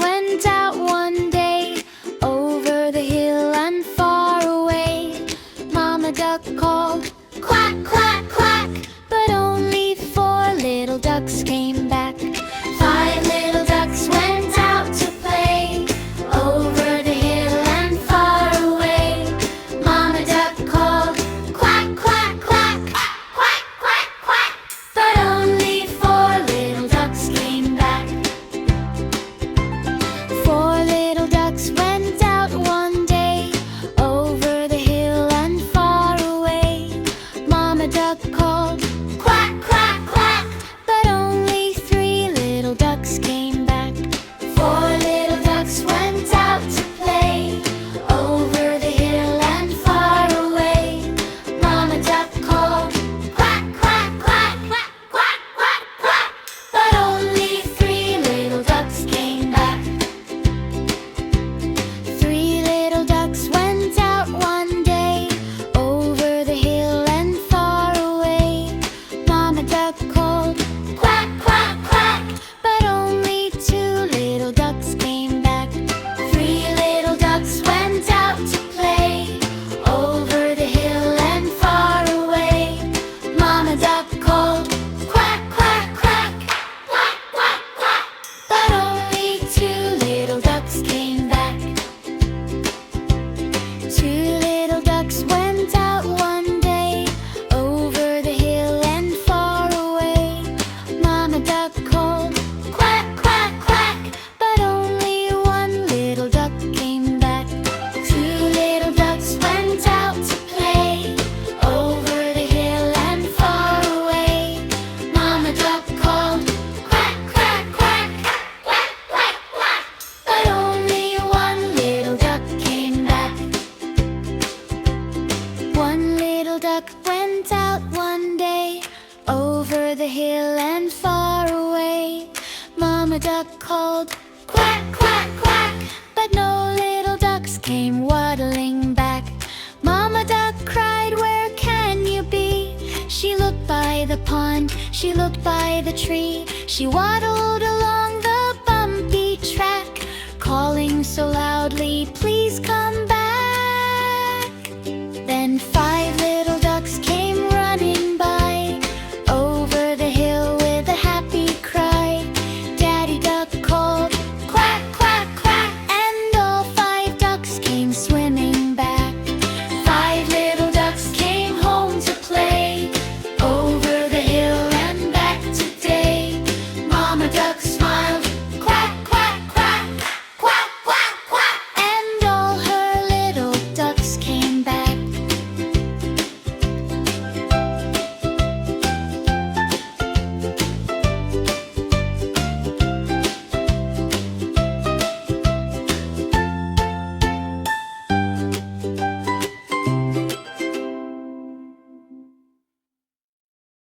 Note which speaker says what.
Speaker 1: went out one day over the hill and far away. Mama duck called, quack, quack, quack, but only 4 little ducks came back. 5 little ducks went out to play over the hill and far away. Mama duck called, quack, quack, quack, quack, quack, quack, but only 4 little ducks came back. 4 little ducks went out one day over the hill and far away. Mama duck called, quack, quack, quack, but only 3 little ducks came back. 4 little ducks went out to play over the hill and far away. Mama duck called, quack, quack, quack, quack, quack, quack, quack, but only 3 little ducks came back. 3 little ducks went out one day over the hill and far away. Mama duck called, quack, quack, quack, but only 2 little ducks came back. 3 little ducks went out to play over the hill and far away. Mama duck called, quack, quack, quack, quack, quack, quack, but only 2 little ducks came back. 2 little ducks went out one day over the hill and far away. Mama duck called, quack, quack, quack, but only 1 little duck came back. 2 little ducks went out to play over the hill and far away. Mama duck called, quack, quack, quack, quack, quack, quack, but only 1 little duck came back. 1 little duck went out one day over the hill and far away. Mama duck called, quack, quack, quack, but no little ducks came waddling back. Mama duck cried, where can you be? She looked by the pond, she looked by the tree. She waddled along the bumpy track, calling so loudly, please